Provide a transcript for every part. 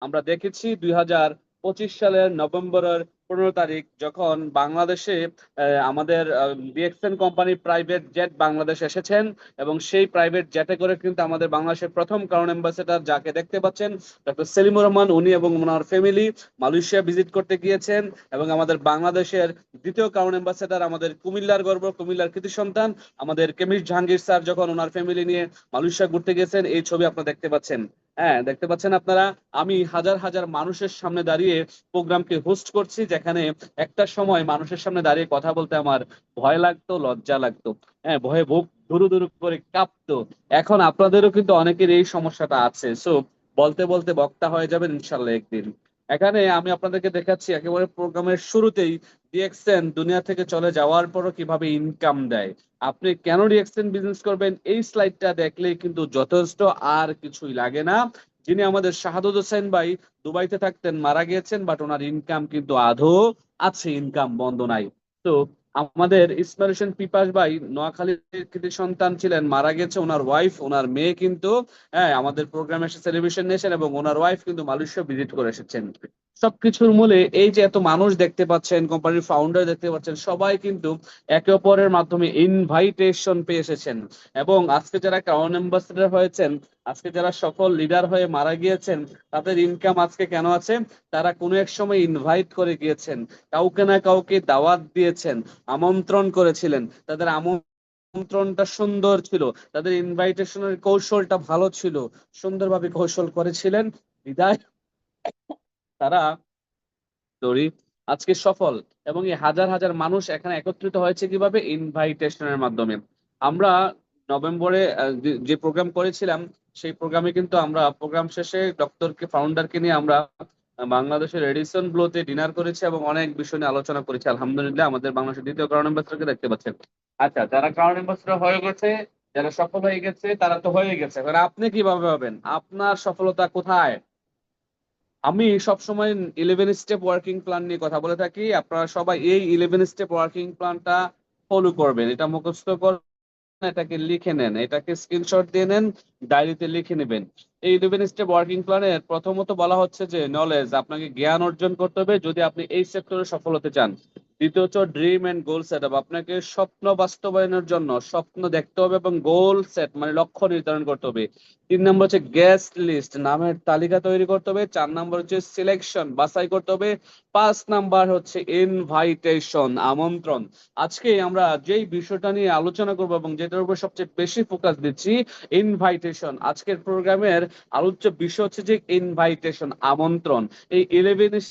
আমরা দেখেছি 2025 সালের নভেম্বরের 15 তারিখ যখন বাংলাদেশে আমাদের ডিএক্সএন কোম্পানির প্রাইভেট জেট বাংলাদেশ এসেছেন, এবং সেই প্রাইভেট জেটে করে কিন্তু আমাদের বাংলাদেশের প্রথম ক্রাউন অ্যাম্বাসেডর যাকে দেখতে পাচ্ছেন ডক্টর সেলিমুর রহমান, উনি এবং ওনার ফ্যামিলি মালয়েশিয়া ভিজিট করতে গিয়েছেন। এবং আমাদের বাংলাদেশের দ্বিতীয় ক্রাউন অ্যাম্বাসেডর, আমাদের কুমিল্লার গর্ব, কুমিল্লার কৃতি সন্তান আমাদের কেমিস্ট জাহাঙ্গীর স্যার যখন ওনার ফ্যামিলি নিয়ে মালয়েশিয়া ঘুরতে গেছেন, এই ছবি আপনারা দেখতে পাচ্ছেন। হ্যাঁ, দেখতে পাচ্ছেন আপনারা। আমি হাজার হাজার মানুষের সামনে দাঁড়িয়ে প্রোগ্রামকে হোস্ট করছি, যেখানে একটা সময় মানুষের সামনে দাঁড়িয়ে কথা বলতে আমার ভয় লাগতো, লজ্জা লাগতো। হ্যাঁ, ভয়ে বুক দুরু দুরু করে কাঁপতো। এখন আপনাদেরও কিন্তু অনেকের এই সমস্যাটা আছে। সো বলতে বলতে বক্তা হয়ে যাবেন ইনশাল্লাহ একদিন। এখানে আমি আপনাদেরকে দেখাচ্ছি একেবারে প্রোগ্রামের শুরুতেই ডিএক্সএন দুনিয়া থেকে চলে যাওয়ার পরও কিভাবে ইনকাম দেয়। আপনি কেন ডিএক্সএন বিজনেস করবেন, এই স্লাইডটা দেখলেই কিন্তু যথেষ্ট, আর কিছুই লাগে না। যিনি আমাদের শাহাদুল হোসেন ভাই দুবাইতে থাকতেন, মারা গিয়েছেন, বাট ওনার ইনকাম কিন্তু আধো আছে, ইনকাম বন্ধ নাই। তো আমাদের ইসমাইল হোসেন পিপাস ভাই নোয়াখালীর কৃতি সন্তান ছিলেন, মারা গেছে। ওনার ওয়াইফ, ওনার মেয়ে কিন্তু হ্যাঁ আমাদের প্রোগ্রামে এসে সেলিব্রেশন নিয়েছেন, এবং ওনার ওয়াইফ কিন্তু মালয়েশিয়া ভিজিট করে এসেছেন। সবকিছুর মূলে এই যে এত মানুষ দেখতে পাচ্ছেন, কোম্পানির ফাউন্ডার দেখতে পাচ্ছেন, সবাই কিন্তু একে অপরের মাধ্যমে ইনভাইটেশন পেয়ে এসেছেন। এবং আজকে যারা ক্রাউন অ্যাম্বাসেডর হয়েছেন, আজকে যারা সফল লিডার হয়ে মারা গিয়েছেন, তাদের ইনকাম আজকে কেন আছে? তারা কোনো এক সময় ইনভাইট করে গিয়েছেন, কাউকে না কাউকে দাওয়াত দিয়েছেন, আমন্ত্রণ করেছিলেন। তাদের আমন্ত্রণটা সুন্দর ছিল, তাদের ইনভাইটেশনের কৌশলটা ভালো ছিল, সুন্দরভাবে কৌশল করেছিলেন, বিদায় তারা দড়ি আজকে সফল। এবং এই হাজার হাজার মানুষ এখানে একত্রিত হয়েছে কিভাবে? ইনভাইটেশনের মাধ্যমে। আমরা নভেম্বরে যে প্রোগ্রাম করেছিলাম, সেই প্রোগ্রামে কিন্তু আমরা প্রোগ্রাম শেষে ডক্টরকে ফাউন্ডারকে নিয়ে আমরা বাংলাদেশের এডিসন ব্লুতে ডিনার করেছি এবং অনেক বিষয় নিয়ে আলোচনা করেছি। আলহামদুলিল্লাহ, আমাদের বাংলাদেশের দ্বিতীয় ক্রাউন অ্যাম্বাসেডরকে দেখতে পাচ্ছেন। আচ্ছা, যারা ক্রাউন অ্যাম্বাসেডর হয়ে গেছে, যারা সফল হয়ে গেছে, তারা তো হয়ে গেছে, এবার আপনি কিভাবে হবেন? আপনার সফলতা কোথায়? আমি সবসময় 11 স্টেপ ওয়ার্কিং প্ল্যান নিয়ে কথা বলে থাকি। আপনারা সবাই এই 11 স্টেপ ওয়ার্কিং প্ল্যানটা ফলো করবেন, এটা মুখস্থ করবেন, এটাকে লিখে নেন, এটাকে স্ক্রিনশট দিয়ে নেন, ডায়েরিতে লিখে নেবেন। এই 11 স্টেপ ওয়ার্কিং প্ল্যানের প্রথমত বলা হচ্ছে যে নলেজ, আপনাকে জ্ঞান অর্জন করতে হবে যদি আপনি এই সেক্টরে সফল হতে চান। দ্বিতীয় হচ্ছে dream and goal set up, আপনাকে স্বপ্ন বাস্তবায়নের জন্য স্বপ্ন দেখতে হবে এবং গোল সেট মানে লক্ষ্য নির্ধারণ করতে হবে। 3 নম্বর হচ্ছে গেস্ট লিস্ট, নামের তালিকা তৈরি করতে হবে। 4 নম্বর হচ্ছে সিলেকশন, বাছাই করতে হবে। 5 নাম্বার হচ্ছে ইনভাইটেশন, আমন্ত্রণ। আজকে আমরা যেই বিষয়টা নিয়ে আলোচনা করবো এবং যেটার উপর সবচেয়ে বেশি ফোকাস দিচ্ছি, ইনভাইটেশন। আজকের প্রোগ্রামের আলোচ্য বিষয় হচ্ছে যে ইনভাইটেশন, আমন্ত্রণ। এই 11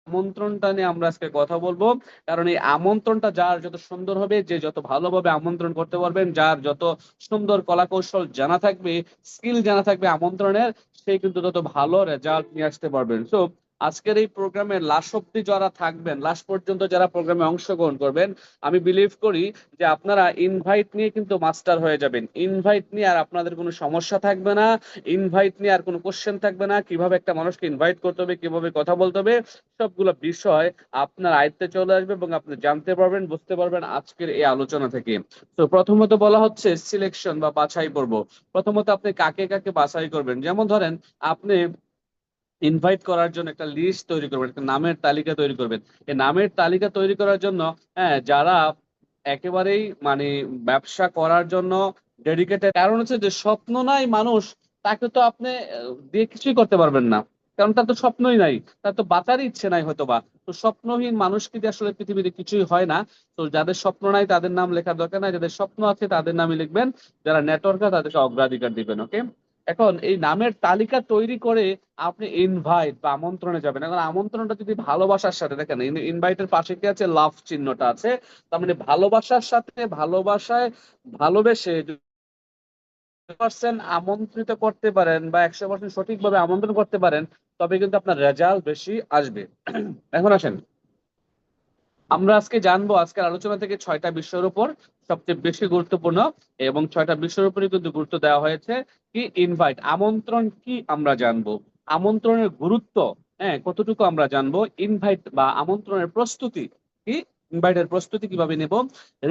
আমন্ত্রণটা নিয়ে আমরা আজকে কথা বলবো। কারণ এই আমন্ত্রণটা যার যত সুন্দর হবে, যে যত ভালোভাবে আমন্ত্রণ করতে পারবেন, যার যত সুন্দর কলা কৌশল জানা থাকবে, স্কিল জানা থাকবে আমন্ত্রণের, সে কিন্তু তত ভালো রেজাল্ট নিয়ে আসতে পারবেন। সো আজকের এই প্রোগ্রামে লাস্ট অব্দি যারা থাকবেন, লাস্ট পর্যন্ত যারা প্রোগ্রামে অংশগ্রহণ করবেন, আমি বিলিভ করি যে আপনারা ইনভাইট নিয়ে কিন্তু মাস্টার হয়ে যাবেন। ইনভাইট নিয়ে আর আপনাদের কোনো সমস্যা থাকবে না, ইনভাইট নিয়ে আর কোনো কোশ্চেন থাকবে না, কিভাবে একটা মানুষকে ইনভাইট করতে হবে, কিভাবে কথা বলতে হবে, সবগুলো বিষয় আপনার আয়ত্তে চলে আসবে এবং আপনি জানতে পারবেন, বুঝতে পারবেন আজকের এই আলোচনা থেকে। তো প্রথমত বলা হচ্ছে সিলেকশন বা বাছাই করব। প্রথমত আপনি কাকে কাকে বাছাই করবেন, যেমন ধরেন আপনি ইনভাইট করার জন্য একটা লিস্ট তৈরি করবেন, একটা নামের তালিকা তৈরি করবেন। এই নামের তালিকা তৈরি করার জন্য হ্যাঁ যারা একেবারেই মানে ব্যবসা করার জন্য ডেডিকেটেড, কারণ হচ্ছে যে স্বপ্ন নাই মানুষ, তাকে তো আপনি দিয়ে কিছুই করতে পারবেন না। কারণ তার তো স্বপ্নই নাই, তার তো বাঁচারই ইচ্ছে নাই হয়তোবা। তো স্বপ্নহীন মানুষকে দিয়ে আসলে পৃথিবীতে কিছুই হয় না। তো যাদের স্বপ্ন নাই তাদের নাম লেখার দরকার নাই, যাদের স্বপ্ন আছে তাদের নামই লিখবেন। যারা নেটওয়ার্কার তাদেরকে অগ্রাধিকার দিবেন। ওকে, এখন এই নামের তালিকা তৈরি করে আপনি ইনভাইট বা আমন্ত্রণে যাবেন। এখন আমন্ত্রণটা যদি ভালোবাসার সাথে, দেখেন ইনভাইটের পাশে কি আছে? লাভ চিহ্নটা আছে। তার মানে ভালোবাসার সাথে, ভালোবাসায় ভালোবেসে 100% আমন্ত্রিত করতে পারেন বা 100% সঠিকভাবে আমন্ত্রণ করতে পারেন, তবে কিন্তু আপনার রেজাল্ট বেশি আসবে। এখন আসেন, আমরা আজকে জানবো আজকের আলোচনা থেকে 6টা বিষয়ের উপর সবচেয়ে বেশি গুরুত্বপূর্ণ, এবং 6টা বিষয়ের উপরই কিন্তু গুরুত্ব দেওয়া হয়েছে। কি? ইনভাইট, আমন্ত্রণ কি আমরা জানবো, আমন্ত্রণের গুরুত্ব হ্যাঁ কতটুকু আমরা জানবো, ইনভাইট বা আমন্ত্রণের প্রস্তুতি কি ইনভাইটের প্রস্তুতি কিভাবে নেব,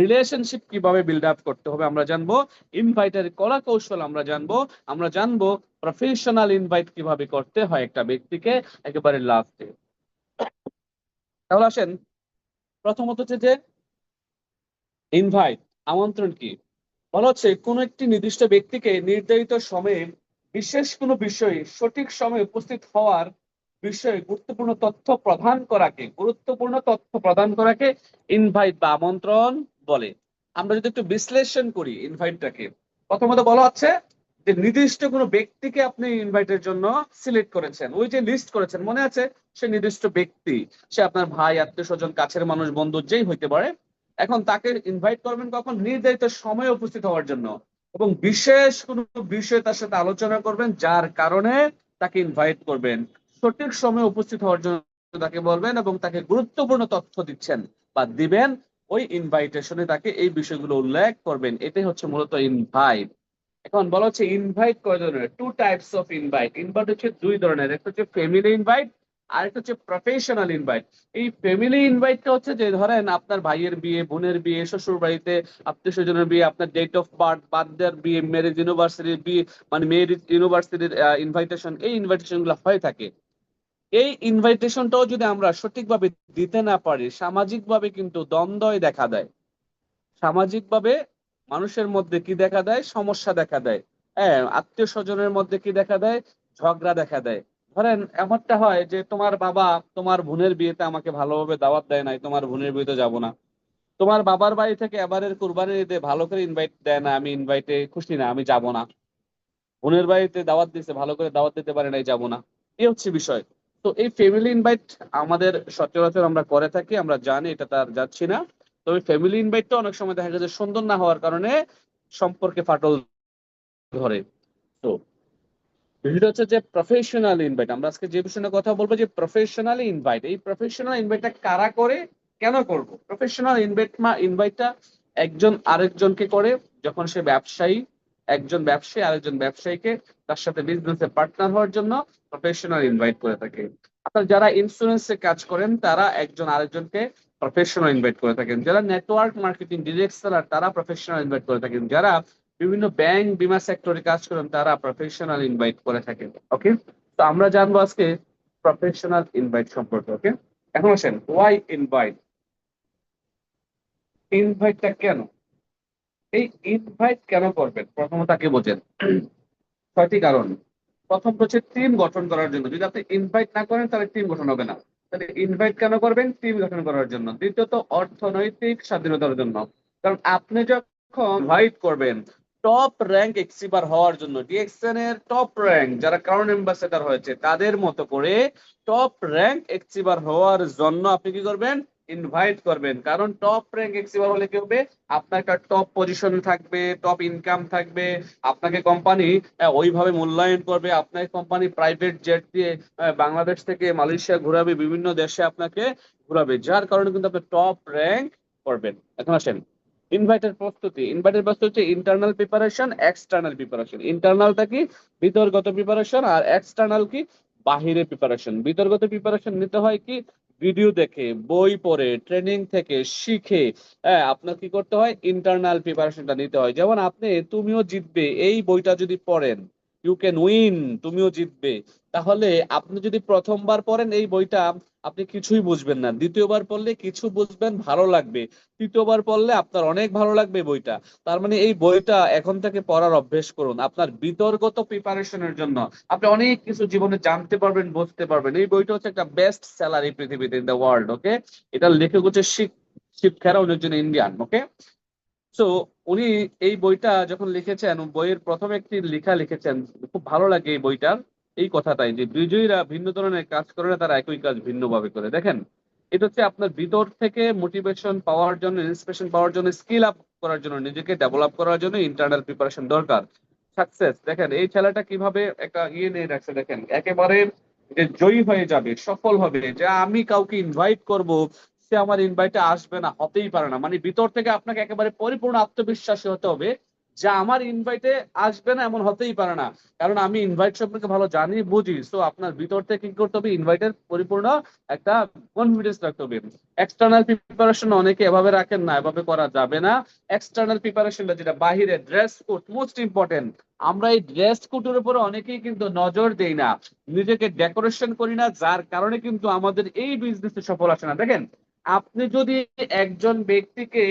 রিলেশনশিপ কিভাবে বিল্ড আপ করতে হবে আমরা জানবো, ইনভাইটের কলা কৌশল আমরা জানবো প্রফেশনাল ইনভাইট কিভাবে করতে হয় একটা ব্যক্তিকে একেবারে লাস্টে। তাহলে আসেন, প্রথমত হচ্ছে যে ইনভাইট, আমন্ত্রণ কি? বলা হচ্ছে কোন একটি নির্দিষ্ট ব্যক্তিকে নির্ধারিত সময়ে বিশেষ কোনো বিষয়ে সঠিক সময়ে উপস্থিত হওয়ার বিষয়ে গুরুত্বপূর্ণ তথ্য প্রদান করাকে ইনভাইট বা আমন্ত্রণ বলে। আমরা যদি একটু বিশ্লেষণ করি ইনভাইটটাকে, প্রথমত বলা হচ্ছে যে নির্দিষ্ট কোনো ব্যক্তিকে আপনি ইনভাইটের জন্য সিলেক্ট করেছেন, ওই যে লিস্ট করেছেন মনে আছে, সে নির্দিষ্ট ব্যক্তি, সে আপনার ভাই, আত্মীয় স্বজন, কাছের মানুষ, বন্ধু যেই হইতে পারে। এখন তাকে ইনভাইট করবেন কখন? নির্ধারিত সময়ে উপস্থিত হওয়ার জন্য, এবং বিশেষ কোনো বিষয়ে তার সাথে আলোচনা করবেন, যার কারণে তাকে ইনভাইট করবেন। সঠিক সময়ে উপস্থিত হওয়ার জন্য তাকে বলবেন এবং তাকে গুরুত্বপূর্ণ তথ্য দিচ্ছেন বা দিবেন, ওই ইনভাইটেশনে তাকে এই বিষয়গুলো উল্লেখ করবেন। এটাই হচ্ছে মূলত ইনভাইট। এখন বলা হচ্ছে ইনভাইট কয় ধরনের? Two types of invite. Invite হচ্ছে দুই ধরনের, একটা হচ্ছে ফ্যামিলি ইনভাইট আর একটা হচ্ছে প্রফেশনাল ইনভাইট। এই ফ্যামিলি ইনভাইটটা হচ্ছে যে ধরেন আপনার ভাইয়ের বিয়ে, বোনের বিয়ে, শ্বশুর বাড়িতে আত্মীয় স্বজনের বিয়ে, আপনার ডেট অফ বার্থ, বার্থডের বিয়ে, ম্যারেজ ইউনিভার্সিটির বিয়ে, মানে ম্যারেজ ইউনিভার্সিটির ইনভাইটেশন, এই ইনভাইটেশন গুলো হয়ে থাকে। এই ইনভাইটেশনটাও যদি আমরা সঠিকভাবে দিতে না পারি, সামাজিকভাবে কিন্তু দ্বন্দ্বই দেখা দেয়। সামাজিকভাবে মানুষের মধ্যে কি দেখা দেয়? সমস্যা দেখা দেয়। হ্যাঁ, আত্মীয় স্বজনের মধ্যে কি দেখা দেয়? ঝগড়া দেখা দেয়। ধরেন এমনটা হয় যে তোমার বাবা তোমার বোনের বিয়েতে আমাকে ভালোভাবে দাওয়াত দেয় নাই, তোমার বোনের বিয়েতে যাব না। তোমার বাবার বাড়ি থেকে এবারের কুরবানির ঈদে ভালো করে ইনভাইট দেয় না, আমি ইনভাইটে খুশি না, আমি যাব না। বোনের বাড়িতে দাওয়াত দিছে, ভালো করে দাওয়াত দিতে পারে নাই, যাব না। এই হচ্ছে বিষয়। তো এই ফ্যামিলি ইনভাইট আমাদের সচরাচর আমরা করে থাকি, আমরা জানি, এটা তার যাচ্ছি না। তবে ফ্যামিলি ইনভাইটটা অনেক সময় দেখা যায় যে সুন্দর না হওয়ার কারণে সম্পর্কে ফাটল ধরে। তো বিষয়টা হচ্ছে যে প্রফেশনাল ইনভাইট, আমরা আজকে যে বিষয়ে কথা বলবো যে প্রফেশনাল ইনভাইট। এই প্রফেশনাল ইনভাইটটা কারা করে, কেন করব? প্রফেশনাল ইনভাইটটা একজন আরেকজনকে করে যখন সে ব্যবসায়ী, একজন ব্যবসায়ী আরেকজন ব্যবসায়ীকে তার সাথে বিজনেসে পার্টনার হওয়ার জন্য প্রফেশনাল ইনভাইট করে থাকে। আপনার যারা ইন্স্যুরেন্সে কাজ করেন তারা একজন আরেকজনকে প্রফেশনাল ইনভাইট করে থাকেন। যারা নেটওয়ার্ক মার্কেটিং ডিরেক্ট সেলার তারা প্রফেশনাল ইনভাইট করে থাকেন। যারা বিভিন্ন ব্যাংক বিমা সেক্টরে কাজ করেন তারা প্রফেশনাল ইনভাইট করে থাকেন। ওকে, তো আমরা জানবো আজকে প্রফেশনাল ইনভাইট সম্পর্কে। ওকে, এখন আসেন ওয়াই ইনভাইট। ইনভাইটটা কেন? এই ইনভাইট কেন করবেন প্রথমত তাকে বোঝেন। ছয়টি কারণ। প্রথম হচ্ছে টিম গঠন করার জন্য। যদি আপনি ইনভাইট না করেন তাহলে টিম গঠন হবে না। তাহলে ইনভাইট কেন করবেন? টিম গঠন করার জন্য। দ্বিতীয়ত অর্থনৈতিক স্বাধীনতার জন্য। কারণ আপনি যখন ইনভাইট করবেন টপ র্যাঙ্ক এক্সিভার হওয়ার জন্য, ডিএক্সএন এর টপ র্যাঙ্ক যারা ক্রাউন অ্যাম্বাসেডর হয়েছে তাদের মতো করে টপ র্যাঙ্ক এক্সিভার হওয়ার জন্য আপনি কি করবেন? ইনভাইট করবেন। কারণ টপ র্যাঙ্ক এক্সিভার হলে কি হবে? আপনার একটা টপ পজিশন থাকবে, টপ ইনকাম থাকবে, আপনাকে কোম্পানি ওইভাবে মূল্যায়ন করবে, আপনাকে কোম্পানি প্রাইভেট জেট দিয়ে বাংলাদেশ থেকে মালয়েশিয়া ঘুরাবে, বিভিন্ন দেশে আপনাকে ঘুরাবে, যার কারণে কিন্তু আপনি টপ র্যাঙ্ক করবেন। এখন আসেন ইনভাইটের প্রস্তুতি। ইনভাইটের প্রস্তুতি হচ্ছে ইন্টারনাল প্রিপারেশন, এক্সটার্নাল প্রিপারেশন। ইন্টারনালটা কি? ভিতরগত প্রিপারেশন। আর এক্সটার্নাল কি? বাহিরে প্রিপারেশন। ভিতরগত প্রিপারেশন নিতে হয় কি? ভিডিও দেখে, বই পড়ে, ট্রেনিং থেকে শিখে। হ্যাঁ, আপনার কি করতে হয়? ইন্টারনাল প্রিপারেশনটা নিতে হয়। যেমন আপনি তুমিও জিতবে এই বইটা যদি পড়েন, ইউ ক্যান উইন, তুমিও জিতবে, তাহলে আপনি যদি প্রথমবার পড়েন এই বইটা আপনি কিছুই বুঝবেন না, দ্বিতীয়বার পড়লে কিছু বুঝবেন, ভালো লাগবে, তৃতীয়বার পড়লে আপনার অনেক ভালো লাগবে বইটা। তার মানে এই বইটা এখন থেকে পড়ার অভ্যেস করুন আপনার বিতর্গত প্রিপারেশনের জন্য। আপনি অনেক কিছু জীবনে জানতে পারবেন, বুঝতে পারবেন। এই বইটা হচ্ছে একটা বেস্ট সেলার এই পৃথিবীতে, ইন দ্য ওয়ার্ল্ড। ওকে, এটার লেখক হচ্ছে শিব খেরা, উনি একজন ইন্ডিয়ান। ওকে, সো উনি এই বইটা যখন লিখেছেন, বইয়ের প্রথম একটি লেখা লিখেছেন, খুব ভালো লাগে এই বইটার এই কথাটাই যে বিজয়ীরা ভিন্ন ধরনের কাজ করে না, তারা একই কাজ ভিন্নভাবে করে। দেখেন, এটা হচ্ছে আপনার ভিতর থেকে মোটিভেশন পাওয়ার জন্য, ইন্সপিরেশন পাওয়ার জন্য, স্কিল আপ করার জন্য, নিজেকে ডেভেলপ করার জন্য ইন্টারনাল প্রিপারেশন দরকার। সাকসেস, দেখেন এই ছেলেটা কিভাবে একটা নিয়ে রাখছে, দেখেন একেবারে যে জয়ী হয়ে যাবে, সফল হবে, যে আমি কাউকে ইনভাইট করব সে আমার ইনভাইটে আসবে না, হতেই পারে না। মানে ভিতর থেকে আপনাকে একেবারে পরিপূর্ণ আত্মবিশ্বাসী হতে হবে যে আমার ইনভাইটে আসবে না এমন হতেই পারে না, কারণ আমি ইনভাইট সম্পর্কে ভালো জানি বুঝি। সো আপনার ভিতর থেকে কি করতে হবে, ইনভাইটের পরিপূর্ণ একটা কনফিডেন্স রাখতে হবে। এক্সটার্নাল প্রিপারেশন অনেকে এভাবে রাখেন না, এভাবে করা যাবে না। এক্সটার্নাল প্রিপারেশনটা যেটা বাহিরে, ড্রেস কোড মোস্ট ইম্পর্টেন্ট। আমরা এই ড্রেস কোডের উপরে অনেকেই কিন্তু নজর দেই না, নিজেকে ডেকোরেশন করি না, যার কারণে কিন্তু আমাদের এই বিজনেসে সফল আসে না। দেখেন, আপনি যদি একজন ব্যক্তিকে,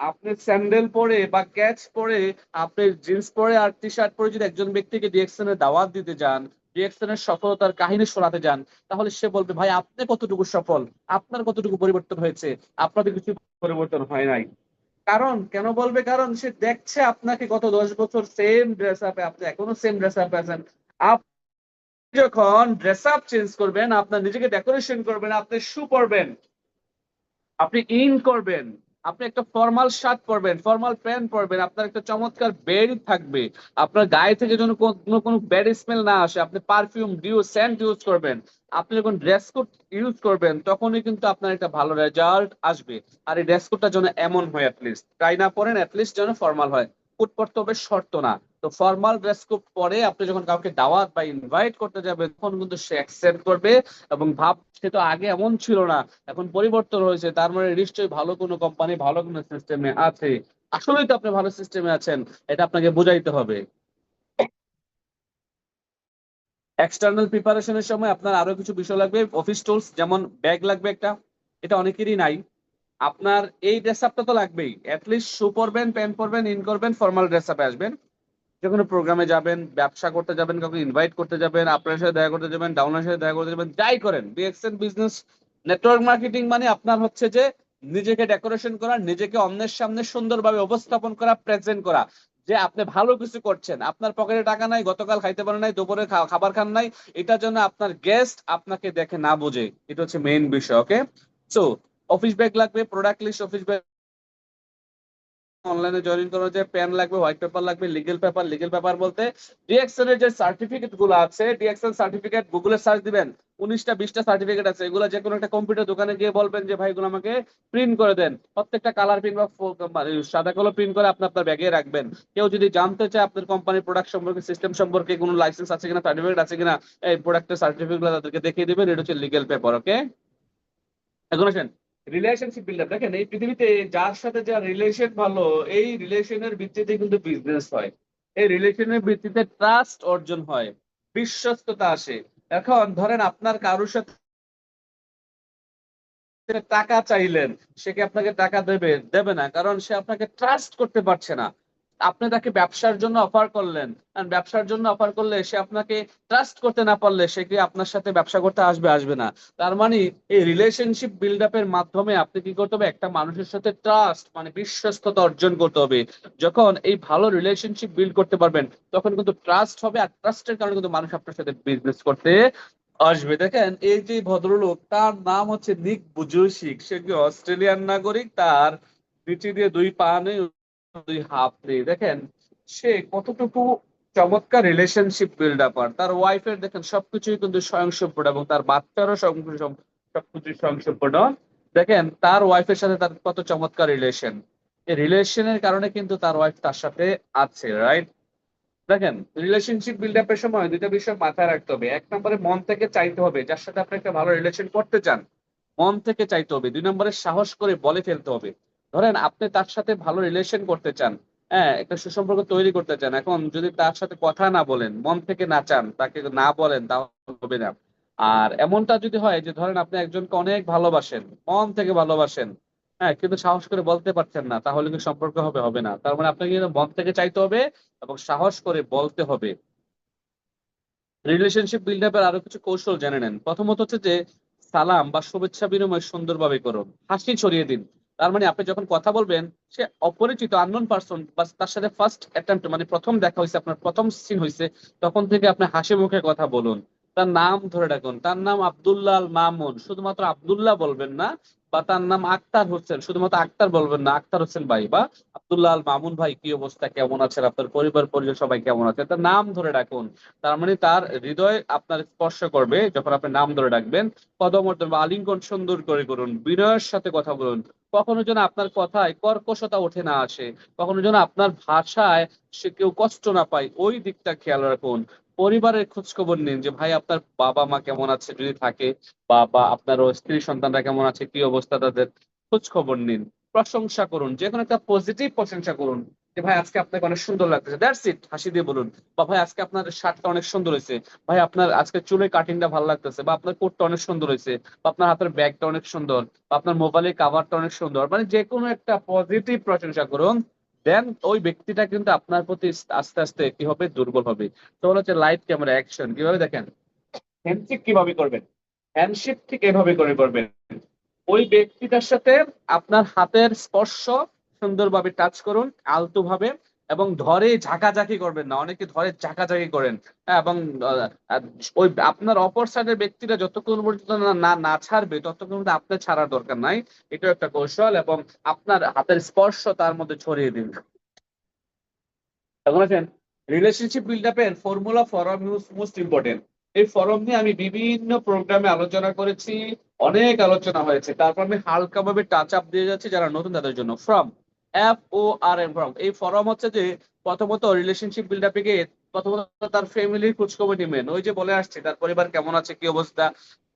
আপনি স্যান্ডেল পরে বা ক্যাচ পরে, আপনি জিন্স পরে আর টি শার্ট পরে যদি একজন ব্যক্তিকে ডিএক্সএন এর দাওয়াত দিতে যান, ডিএক্সএন এর সফলতার কাহিনী শোনাতে যান, তাহলে সে বলবে ভাই আপনি কতটুকু সফল, আপনার কতটুকু পরিবর্তন হয়েছে, আপনাদের কিছু পরিবর্তন হয় নাই। কারণ কেন বলবে, কারণ সে দেখছে আপনাকে গত 10 বছর সেম ড্রেস আপে, আপনি এখনো সেম ড্রেস আপে আছেন। আপনি যখন ড্রেস আপ চেঞ্জ করবেন, আপনার নিজেকে ডেকোরেশন করবেন, আপনি শু পরবেন, আপনি ইন করবেন, আপনি একটা ফর্মাল শার্ট পরবেন, ফর্মাল প্যান্ট পরবেন, আপনার একটা চমৎকার বেড থাকবে, আপনার গায়ে থেকে যেন কোনো ব্যাড স্মেল না আসে, আপনি পারফিউম, ডিও, সেন্ট ইউজ করবেন, আপনি যখন ড্রেস কোড ইউজ করবেন, তখনই কিন্তু আপনার একটা ভালো রেজাল্ট আসবে। আর এই ড্রেস কোডটা যেন এমন হয়, অ্যাটলিস্ট টাই না পরেন, অ্যাটলিস্ট যেন ফর্মাল হয়। কোট পরতে হবে শর্ত না। তো ফর্মাল ড্রেস কোড পরে আপনি যখন কাউকে দাওয়াত বা ইনভাইট করতে যাবেন, তখন কিন্তু সে অ্যাকসেপ্ট করবে। এবং ভাব, সে তো আগে এমন ছিল না, এখন পরিবর্তন হয়েছে, তার মানে নিশ্চয়ই ভালো কোনো কোম্পানি, ভালো কোনো সিস্টেমে আছে। আসলেই তো আপনি ভালো সিস্টেমে আছেন, এটা আপনাকে বুঝাইতে হবে। এক্সটার্নাল প্রিপারেশনের সময় আপনার আরো কিছু বিষয় লাগবে, অফিস টুলস, যেমন ব্যাগ লাগবে একটা, এটা অনেকেরই নাই। আপনার এই ড্রেস আপটা তো লাগবেই, অ্যাটলিস্ট শু পরবেন, প্যান্ট পরবেন, ইন করবেন, ফর্মাল ড্রেস আপে আসবেন। যে কোনো প্রোগ্রামে যাবেন, ব্যবসা করতে যাবেন, কাউকে ইনভাইট করতে যাবেন, আপনার সাথে দেখা করতে যাবেন, ডাউনের সাথে দেখা করতে যাবেন, যাই করেন, বিএক্সএন বিজনেস নেটওয়ার্ক মার্কেটিং মানে আপনার হচ্ছে যে নিজেকে ডেকোরেশন করা, নিজেকে অন্যের সামনে সুন্দরভাবে উপস্থাপন করা, প্রেজেন্ট করা, যে আপনি ভালো কিছু করছেন। আপনার পকেটে টাকা নাই, গতকাল খাইতে পারেন নাই, দুপুরে খাবার খান নাই, এটার জন্য আপনার গেস্ট আপনাকে দেখে না বোঝে, এটা হচ্ছে মেইন বিষয়। ওকে, সো অফিস ব্যাগ লাগবে, প্রোডাক্ট লিস্ট, অফিস ব্যাগ, অনলাইনে জয়েন করার যে প্যান লাগবে, হোয়াইট পেপার লাগবে, লিগেল পেপার। লিগেল পেপার বলতে ডিএক্সএন এর যে সার্টিফিকেট গুলো আছে, ডিএক্সএন সার্টিফিকেট গুগলে সার্চ দিবেন, 19টা 20টা সার্টিফিকেট আছে, এগুলো যে কোনো একটা কম্পিউটার দোকানে গিয়ে বলবেন যে ভাই এগুলো আমাকে প্রিন্ট করে দেন, প্রত্যেকটা কালার প্রিন্ট বা মানে সাদা কালো প্রিন্ট করে আপনি আপনার ব্যাগে রাখবেন। কেউ যদি জানতে চায় আপনার কোম্পানির প্রোডাক্ট সম্পর্কে, সিস্টেম সম্পর্কে, কোনো লাইসেন্স আছে কিনা, সার্টিফিকেট আছে কিনা, এই প্রোডাক্টের সার্টিফিকেট গুলো তাদেরকে দেখিয়ে দিবেন। এটা হচ্ছে লিগেল পেপার। ওকে, এখন আসেন রিলেশনশিপ বিল্ডার। দেখেন, এই পৃথিবীতে যার সাথে যার রিলেশন ভালো, এই রিলেশনের ভিত্তিতে কিন্তু বিজনেস হয়। এই রিলেশনের ভিত্তিতে ট্রাস্ট অর্জন হয়, বিশ্বস্ততা আসে। এখন ধরেন আপনার কারোর সাথে টাকা চাইলেন, সে কি আপনাকে টাকা দেবে? দেবে না, কারণ সে আপনাকে ট্রাস্ট করতে পারছে না। আপনি তাকে ব্যবসার জন্য অফার করলেন, আর ব্যবসার জন্য অফার করলে সে আপনাকে ট্রাস্ট করতে না পারলে সে কি আপনার সাথে ব্যবসা করতে আসবে? আসবে না। তার মানে এই রিলেশনশিপ বিল্ড আপের মাধ্যমে আপনি কি করতে হবে, একটা মানুষের সাথে ট্রাস্ট মানে বিশ্বস্ততা অর্জন করতে হবে। যখন এই ভালো রিলেশনশিপ বিল্ড করতে পারবেন, তখন কিন্তু ট্রাস্ট হবে, আর ট্রাস্টের কারণে কিন্তু মানুষ আপনার সাথে বিজনেস করতে আসবে। দেখেন, এই যে ভদ্রলোক, তার নাম হচ্ছে নিক বুজুসিক, সে কি অস্ট্রেলিয়ান নাগরিক, তার নিচে দিয়ে 2 পা নেই, 2 হাত নেই। দেখেন সে কতটুকু চমৎকার রিলেশনশিপ বিল্ড আপ, আর তার ওয়াইফের দেখেন সবকিছুই কিন্তু স্বয়ংসম্পূর্ণ, এবং তার বাচ্চারও সবকিছু স্বয়ংসম্পূর্ণ। দেখেন তার ওয়াইফের সাথে তার কত চমৎকার রিলেশন, এই রিলেশনের কারণে কিন্তু তার ওয়াইফ তার সাথে আছে, রাইট? দেখেন, রিলেশনশিপ বিল্ড আপের সময় 2টা বিষয় মাথায় রাখতে হবে। 1 নম্বরে মন থেকে চাইতে হবে, যার সাথে আপনি একটা ভালো রিলেশন করতে চান, মন থেকে চাইতে হবে। 2 নম্বরে সাহস করে বলে ফেলতে হবে। ধরেন আপনি তার সাথে ভালো রিলেশন করতে চান, হ্যাঁ, একটা সুসম্পর্ক তৈরি করতে চান, এখন যদি তার সাথে কথা না বলেন, মন থেকে না চান, তাকে না বলেন, তাহলে হবে না। আর এমনটা যদি হয় যে ধরেন আপনি একজনকে অনেক ভালোবাসেন, মন থেকে ভালোবাসেন, হ্যাঁ, কিন্তু সাহস করে বলতে পারছেন না, তাহলে কিন্তু সম্পর্ক হবে হবে না। তার মানে আপনাকে কিন্তু মন থেকে চাইতে হবে এবং সাহস করে বলতে হবে। রিলেশনশিপ বিল্ড আপের আরো কিছু কৌশল জেনে নেন। প্রথমত হচ্ছে যে সালাম বা শুভেচ্ছা বিনিময় সুন্দরভাবে করুন, হাসি ছড়িয়ে দিন। তার মানে আপনি যখন কথা বলবেন, সে অপরিচিত আননোন পার্সন বা তার সাথে ফার্স্ট অ্যাটেম্প্ট মানে প্রথম দেখা হয়েছে, আপনার প্রথম সিন হয়েছে, তখন থেকে আপনি হাসি মুখে কথা বলুন। তার নাম ধরে ডাকুন, তার নাম আব্দুল্লাহ আল মামুন, শুধুমাত্র আব্দুল্লাহ বলবেন না, বা তার নাম আক্তার হোসেন, শুধুমাত্র আক্তার বলবেন না, আক্তার হোসেন ভাই বা আব্দুল্লাহ আল মামুন ভাই, কি অবস্থা, কেমন আছেন, আপনার পরিবার পরিজন সবাই কেমন আছে, তার নাম ধরে ডাকুন। তার মানে তার হৃদয় আপনার স্পর্শ করবে যখন আপনি নাম ধরে ডাকবেন। পদমর্দন বা আলিঙ্গন সুন্দর করে করুন, বিনয়ের সাথে কথা বলুন। কখনো যেন আপনার কথায় কর্কশতা ওঠে না আসে, কখনো যেন আপনার ভাষায় সে কেউ কষ্ট না পায়, ওই দিকটা খেয়াল রাখুন। পরিবারের খোঁজ খবর নিন যে ভাই আপনার বাবা মা কেমন আছে যদি থাকে, বা আপনার স্ত্রী সন্তানরা কেমন আছে, কি অবস্থা তাদের, খোঁজ খবর নিন। প্রশংসা করুন, যে কোনো একটা পজিটিভ প্রশংসা করুন, যে ভাই আজকে আপনাকে অনেক সুন্দর লাগতেছে, দ্যাটস ইট, হাসি দিয়ে বলুন। বা ভাই আজকে আপনার শার্টটা অনেক সুন্দর হয়েছে, ভাই আপনার আজকে চুলের কাটিংটা ভালো লাগতেছে, বা আপনার কোটটা অনেক সুন্দর হয়েছে, বা আপনার হাতের ব্যাগটা অনেক সুন্দর, বা আপনার মোবাইলের কাভারটা অনেক সুন্দর, মানে যে কোনো একটা পজিটিভ প্রশংসা করুন। দেন ওই ব্যক্তিটা কিন্তু আপনার প্রতি আস্তে আস্তে কি হবে, দুর্বল হবে। তো হচ্ছে লাইট ক্যামেরা অ্যাকশন, কিভাবে দেখেন, হ্যান্ডশেক কিভাবে করবেন, হ্যান্ডশেক ঠিক এভাবে করে করবেন। ওই ব্যক্তিটার সাথে আপনার হাতের স্পর্শ সুন্দরভাবে টাচ করুন, আলতো ভাবে, এবং ধরে ঝাঁকাঝাঁকি করবেন না, অনেকে ধরে ঝাঁকাঝাঁকি করেন। হ্যাঁ, এবং আহ, ওই আপনার অপর সাইডের ব্যক্তিটা যতক্ষণ পর্যন্ত না না না ছাড়বে ততক্ষণ পর্যন্ত আপনার ছাড়ার দরকার নাই। এটাও একটা কৌশল, এবং আপনার হাতের স্পর্শ তার মধ্যে ছড়িয়ে দিন। এখন আছেন রিলেশনশিপ বিল্ড আপের formula, form use most important. এই ফরম নিয়ে আমি বিভিন্ন প্রোগ্রামে আলোচনা করেছি, অনেক আলোচনা হয়েছে, তারপর আমি হালকাভাবে টাচ আপ দিয়ে যাচ্ছি যারা নতুন তাদের জন্য। From, FORM, from. এই ফরম হচ্ছে যে প্রথমত রিলেশনশিপ বিল্ড আপে গিয়ে প্রথমত তার ফ্যামিলির খোঁজখবর নেবেন, ওই যে বলে আসছে তার পরিবার কেমন আছে, কি অবস্থা,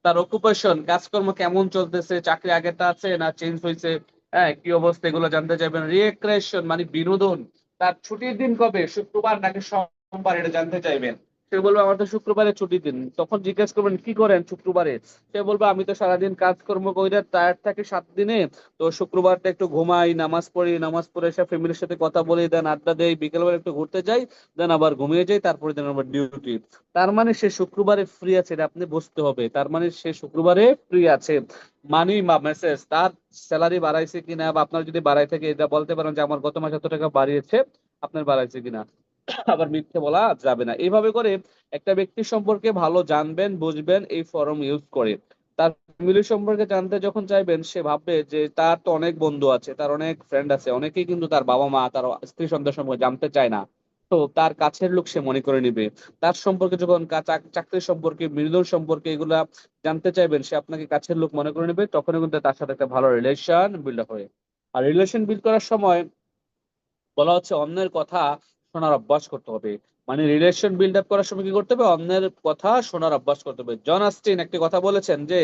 তার অকুপেশন কাজকর্ম কেমন চলতেছে, চাকরি আগেরটা আছে না চেঞ্জ হয়েছে, হ্যাঁ কি অবস্থা, এগুলো জানতে চাইবেন। রিক্রিয়েশন মানে বিনোদন, তার ছুটির দিন কবে, শুক্রবার নাকি সোমবার, এটা জানতে চাইবেন। সে বলবে আমার তো শুক্রবারে ছুটির দিন, তখন জিজ্ঞেস করবেন কি করেন শুক্রবারে, সে বলবে আমি তো সারাদিন কাজকর্ম কইরা টায়ার্ড থাকি 7 দিনে, তো শুক্রবারটা একটু ঘুমাই, নামাজ পড়ি, নামাজ পড়ে এসে ফ্যামিলির সাথে কথা বলি, দেন আড্ডা দেই, বিকেলবেলা একটু ঘুরতে যাই, দেন আবার ঘুমিয়ে যাই, তারপরে দেন আবার ডিউটি। তার মানে সে শুক্রবারে ফ্রি আছে, এটা আপনি বুঝতে হবে, তার মানে সে শুক্রবারে ফ্রি আছে। মানি বা মেসেজ, তার স্যালারি বাড়াইছে কিনা, বা আপনার যদি বাড়াই থাকে এটা বলতে পারেন যে আমার গত মাসে এত টাকা বাড়িয়েছে, আপনার বাড়াইছে কিনা। আবার মিথ্যে বলা যাবে না। এইভাবে করে একটা ব্যক্তি সম্পর্কে ভালো জানবেন বুঝবেন এই ফরম ইউজ করে। তার ফ্যামিলি সম্পর্কে জানতে যখন চাইবেন, সে ভাববে যে তার তো অনেক বন্ধু আছে, তার অনেক ফ্রেন্ড আছে, অনেকেই কিন্তু তার বাবা মা, তার স্ত্রী সন্তান সম্পর্কে জানতে চায় না। তো তার কাছের লোক সে মনে করে নিবে। তার সম্পর্কে যখন চাকরি সম্পর্কে, বিনোদন সম্পর্কে এগুলা জানতে চাইবেন, সে আপনাকে কাছের লোক মনে করে নেবে, তখনই কিন্তু তার সাথে একটা ভালো রিলেশন বিল্ড আপ হয়। আর রিলেশন বিল্ড করার সময় বলা হচ্ছে অন্যের কথা শোনার অভ্যাস করতে হবে। মানে রিলেশন বিল্ড আপ করার সময় কি করতে হবে, অন্যের কথা শোনার অভ্যাস করতে হবে। জন অস্টিন একটি কথা বলেছেন যে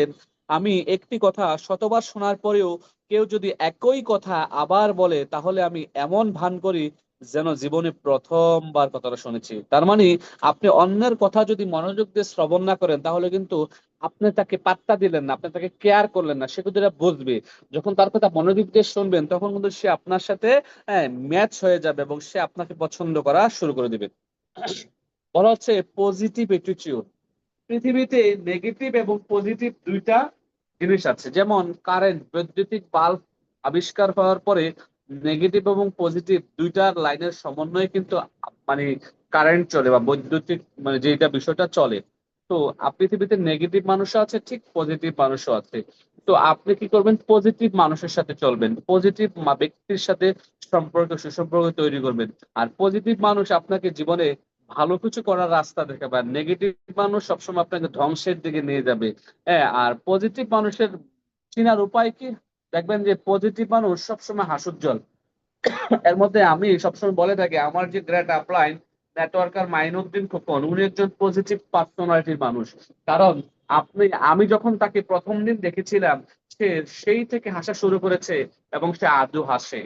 আমি একটি কথা শতবার শোনার পরেও কেউ যদি একই কথা আবার বলে, তাহলে আমি এমন ভান করি যেন জীবনে প্রথমবার কথাটা শুনেছি। তার মানে আপনি অন্যের কথা যদি মনোযোগ দিয়ে শ্রবণ না করেন, তাহলে কিন্তু আপনি তাকে পাত্তা দিলেন না, আপনি তাকে কেয়ার করলেন না, সে কিন্তু এটা বুঝবে। যখন তার কথা মনোযোগ দিয়ে শুনবেন, তখন কিন্তু সে আপনার সাথে ম্যাচ হয়ে যাবে, এবং সে আপনাকে পছন্দ করা শুরু করে দিবে। বলা হচ্ছে পজিটিভ অ্যাটিটিউড। পৃথিবীতে নেগেটিভ এবং পজিটিভ দুইটা জিনিস আছে। যেমন কারেন্ট, বৈদ্যুতিক বাল্ব আবিষ্কার হওয়ার পরে নেগেটিভ এবং পজিটিভ দুইটার লাইনের সমন্বয়ে কিন্তু মানে কারেন্ট চলে বা বৈদ্যুতিক মানে যেটা বিষয়টা চলে। তো পৃথিবীতে নেগেটিভ মানুষও আছে, ঠিক পজিটিভ মানুষও আছে। তো আপনি কি করবেন, পজিটিভ মানুষের সাথে চলবেন, পজিটিভ ব্যক্তির সাথে সম্পর্ক, সুসম্পর্ক তৈরি করবেন। আর পজিটিভ মানুষ আপনাকে জীবনে ভালো কিছু করার রাস্তা দেখাবে, আর নেগেটিভ মানুষ সবসময় আপনাকে ধ্বংসের দিকে নিয়ে যাবে। হ্যাঁ, আর পজিটিভ মানুষের চিনার উপায় কি, দেখবেন যে পজিটিভ মানুষ সবসময় হাস্যোজ্জ্বল। এর মধ্যে আমি সবসময় বলে থাকি, আমার যে great upline networker Mainuddin Khokon, উনি একজন পজিটিভ পার্সোনালিটির মানুষ। কারণ আমি যখন তাকে প্রথম দিন দেখেছিলাম, সে সেই থেকে হাসা শুরু করেছে, এবং সে আজও হাসে,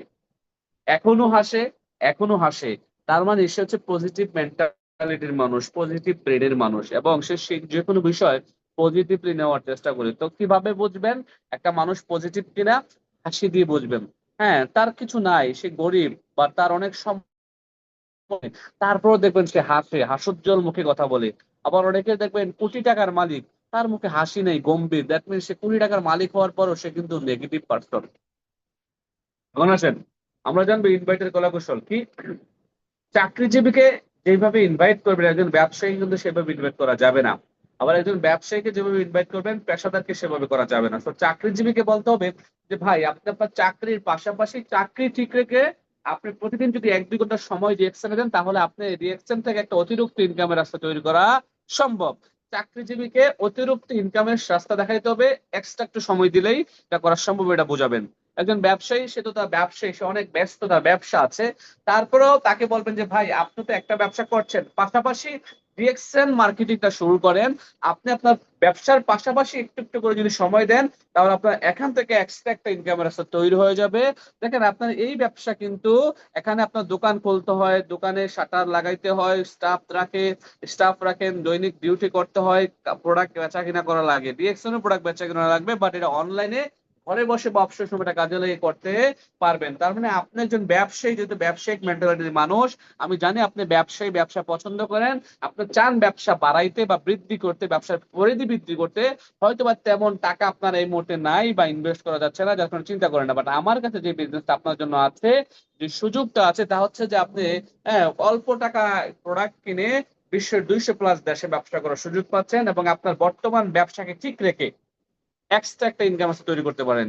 এখনো হাসে, এখনো হাসে। তার মানে সে হচ্ছে পজিটিভ মেন্টালিটির মানুষ, পজিটিভ ব্রেনের মানুষ, এবং সে যে কোনো বিষয় পজিটিভলি নেওয়ার চেষ্টা করে। তো কিভাবে বুঝবেন একটা মানুষ পজিটিভ কিনা, হাসি দিয়ে বুঝবেন। হ্যাঁ, তার কিছু নাই, সে গরিব বা তার অনেক সময়, তারপরও দেখবেন সে হাসে, হাস্যোজ্জ্বল মুখে কথা বলে। আবার অনেকে দেখবেন কোটি টাকার মালিক, তার মুখে হাসি নেই, গম্ভীর, দ্যাট মিনস সে কোটি টাকার মালিক হওয়ার পরও সে কিন্তু নেগেটিভ পার্সন। কেমন আছেন? আমরা জানবো ইনভাইটের কলাকৌশল কি। চাকরিজীবীকে যেভাবে ইনভাইট করবেন, একজন ব্যবসায়ী কিন্তু সেভাবে ইনভাইট করা যাবে না। আবার একজন ব্যবসায়ীকে যেভাবে ইনভাইট করবেন পেশাদারকে সেভাবে করা যাবে না। তো চাকরিজীবীকে বলতে হবে যে ভাই আপনি আপনার চাকরির পাশাপাশি চাকরি ঠিক রেখে আপনি প্রতিদিন যদি 1-2 ঘন্টা সময় রিয়েকশনে দেন, তাহলে আপনি রিয়েকশন থেকে একটা অতিরিক্ত ইনকামের রাস্তা তৈরি করা সম্ভব। চাকরিজীবীকে অতিরিক্ত ইনকামের রাস্তা দেখাইতে হবে, এক্সট্রা একটু সময় দিলেই এটা করা সম্ভব, এটা বোঝাবেন। একজন ব্যবসায়ী, সে তো তার ব্যবসায়ী, সে অনেক ব্যস্ত, তার ব্যবসা আছে, তারপরেও তাকে বলবেন যে ভাই আপনি তো একটা ব্যবসা করছেন, পাশাপাশি রিয়েকশন মার্কেটিংটা শুরু করেন। আপনি আপনার ব্যবসার পাশাপাশি একটু একটু করে যদি সময় দেন, তাহলে আপনার এখান থেকে এক্সট্রা একটা ইনকামের রাস্তা তৈরি হয়ে যাবে। দেখেন আপনার এই ব্যবসা কিন্তু, এখানে আপনার দোকান খুলতে হয়, দোকানে শাটার লাগাইতে হয়, স্টাফ রাখেন, দৈনিক ডিউটি করতে হয়, প্রোডাক্ট বেচা কিনা করা লাগে, ডিএক্সএন প্রোডাক্ট বেচা কিনা লাগবে, বাট এটা অনলাইনে ঘরে বসে বা অবসর সময়টা কাজে লাগিয়ে করতে পারবেন। তার মানে আপনি একজন ব্যবসায়ী, যেহেতু ব্যবসায়িক মেন্টালিটির মানুষ, আমি জানি আপনি ব্যবসা পছন্দ করেন, আপনি চান ব্যবসা বাড়াইতে বা বৃদ্ধি করতে, ব্যবসার পরিধি বৃদ্ধি করতে, হয়তো বা তেমন টাকা আপনার এই মুহূর্তে নাই বা ইনভেস্ট করা যাচ্ছে না, যার কারণে চিন্তা করেন না। বাট আমার কাছে যে বিজনেসটা আপনার জন্য আছে, যে সুযোগটা আছে, তা হচ্ছে যে আপনি অল্প টাকা প্রোডাক্ট কিনে বিশ্বের 200+ দেশে ব্যবসা করার সুযোগ পাচ্ছেন, এবং আপনার বর্তমান ব্যবসাকে ঠিক রেখে এক্সট্রা একটা ইনকাম তৈরি করতে পারেন।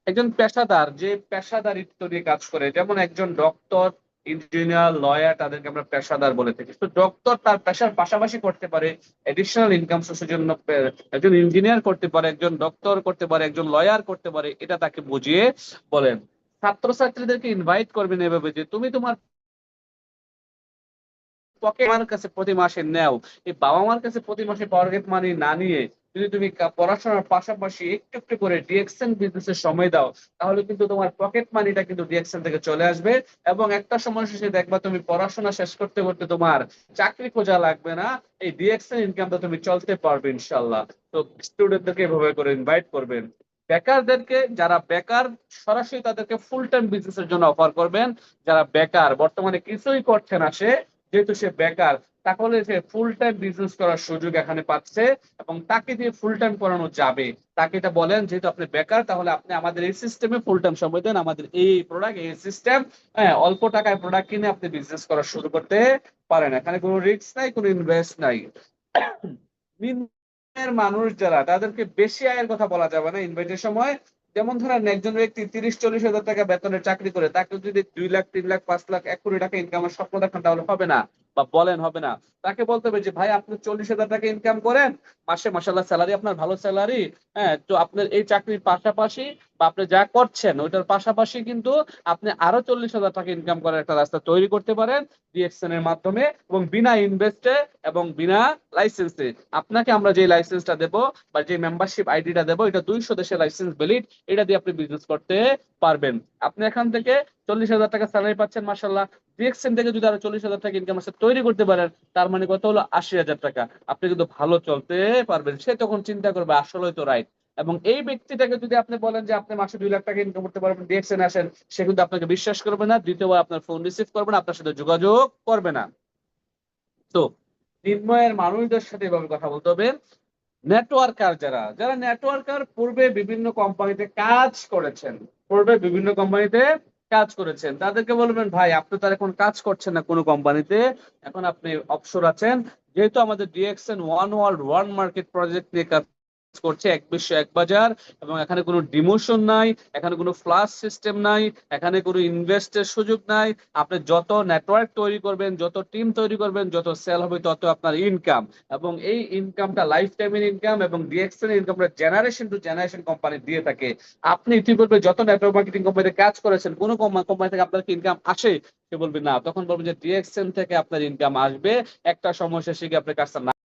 একজন পেশাদার যে পেশাদারিত্ব দিয়ে কাজ করে, যেমন একজন ডক্টর, ইঞ্জিনিয়ার, লয়ার, তাদেরকে আমরা পেশাদার বলে থাকি। তো ডক্টর তার পেশার পাশাপাশি করতে পারে এডিশনাল ইনকাম সোর্সের জন্য, একজন ইঞ্জিনিয়ার করতে পারে, একজন ডক্টর করতে পারে, একজন লয়ার করতে পারে, এটা তাকে বুঝিয়ে বলেন। ছাত্রছাত্রীদেরকে ইনভাইট করবেন এভাবে যে তুমি তোমার পকেট মার কাছে প্রতি মাসে নেও, এই বাবা মার কাছে প্রতি মাসে পকেট মানি না নিয়ে যদি তুমি পড়াশোনার পাশাপাশি একটু একটু করে ডিএক্সএন বিজনেসে সময় দাও, তাহলে কিন্তু তোমার পকেট মানিটা কিন্তু ডিএক্সএন থেকে চলে আসবে, এবং একটা সময় শেষে দেখবা তুমি পড়াশোনা শেষ করতে করতে তোমার চাকরি খোঁজা লাগবে না, এই ডিএক্সএন ইনকামটা তুমি চলতে পারবে ইনশাল্লাহ। তো স্টুডেন্টদেরকে এভাবে করে ইনভাইট করবেন। বেকারদেরকে, যারা বেকার, সরাসরি তাদেরকে ফুল টাইম বিজনেসের জন্য অফার করবেন। যারা বেকার, বর্তমানে কিছুই করছে না সে, যেহেতু সে বেকার, তাহলে সে ফুল টাইম বিজনেস করার সুযোগ এখানে পাচ্ছে, এবং তাকে দিয়ে ফুল টাইম করানো যাবে। তাকে এটা বলেন, যেহেতু আপনি বেকার, তাহলে আপনি আমাদের এই সিস্টেমে ফুল টাইম সময় দেন, আমাদের এই প্রোডাক্ট, এই সিস্টেম, হ্যাঁ, অল্প টাকায় প্রোডাক্ট কিনে আপনি বিজনেস করা শুরু করতে পারেন। এখানে কোনো রিস্ক নাই, কোনো ইনভেস্ট নাই। নিম্নের মানুষ যারা, তাদেরকে বেশি আয়ের কথা বলা যাবে না ইনভাইটের সময়। যেমন ধরেন একজন ব্যক্তি 30-40 হাজার টাকা বেতনের চাকরি করে, তাকে যদি 2 লাখ, 3 লাখ, 5 লাখ, 1 কোটি টাকা ইনকামের স্বপ্ন দেখেন, তাহলে হবে না, বা বলেন হবে না। তাকে বলতে হবে যে ভাই আপনি 40 হাজার টাকা ইনকাম করেন মাসে, মাসাল্লাহ স্যালারি আপনার ভালো স্যালারি, হ্যাঁ, তো আপনার এই চাকরির পাশাপাশি বা আপনি যা করছেন ওইটার পাশাপাশি কিন্তু আপনি আরো 40 হাজার টাকা ইনকাম করার একটা রাস্তা তৈরি করতে পারেন ডিএক্সএন এর মাধ্যমে, এবং বিনা ইনভেস্টে এবং বিনা লাইসেন্সে। আপনাকে আমরা যে লাইসেন্সটা দেবো বা যে মেম্বারশিপ আইডিটা দেবো, এটা 200 দেশের লাইসেন্স ভ্যালিড, এটা দিয়ে আপনি বিজনেস করতে পারবেন। আপনি এখান থেকে 40 হাজার টাকা স্যালারি পাচ্ছেন, মাসাল্লাহ, ডিএক্সএন থেকে যদি আরো 40 হাজার টাকা ইনকাম আসে তৈরি করতে পারেন, তার মানে কত হলো 80 হাজার টাকা। আপনি কিন্তু ভালো চলতে পারবেন। সে তখন চিন্তা করবে আসলেই তো রাইট। এবং এই ব্যক্তিটাকে যদি আপনি বলেন যে আপনি মাসে 2 লাখ টাকা ইনকাম করতে পারবেন, ডিএক্সএন আসেন, সে কিন্তু আপনাকে বিশ্বাস করবে না, দ্বিতীয়বার আপনার ফোন রিসিভ করবে না, আপনার সাথে যোগাযোগ করবে না। তো নিম্নয়ের মানুষদের সাথে এভাবে কথা বলতে হবে। নেটওয়ার্কার, যারা যারা নেটওয়ার্কার, পূর্বে বিভিন্ন কোম্পানিতে কাজ করেছেন, তাদেরকে বলবেন ভাই আপনি তো আর এখন কাজ করছেন না কোনো কোম্পানিতে, এখন আপনি অবসর আছেন, যেহেতু আমাদের DXN one world one market project নিয়ে কাজ করছে, এক বিশ্ব এক বাজার, এবং এখানে কোনো ডিমোশন নাই, এখানে কোনো ফ্লাশ সিস্টেম নাই, এখানে কোনো ইনভেস্টের সুযোগ নাই। আপনি যত নেটওয়ার্ক তৈরি করবেন, যত টিম তৈরি করবেন, যত সেল হবে, তত আপনার ইনকাম, এবং এই ইনকামটা লাইফ টাইমের ইনকাম, এবং ডিএক্সএন ইনকামটা জেনারেশন টু জেনারেশন কোম্পানি দিয়ে থাকে। আপনি ইতিপূর্বে যত নেটওয়ার্ক মার্কেটিং কোম্পানিতে কাজ করেছেন, কোন কোম্পানি থেকে আপনার কি ইনকাম আসে? সে বলবে না, তখন বলবেন যে ডিএক্সএন থেকে আপনার ইনকাম আসবে, একটা সময় শেষে গিয়ে আপনার কাজটা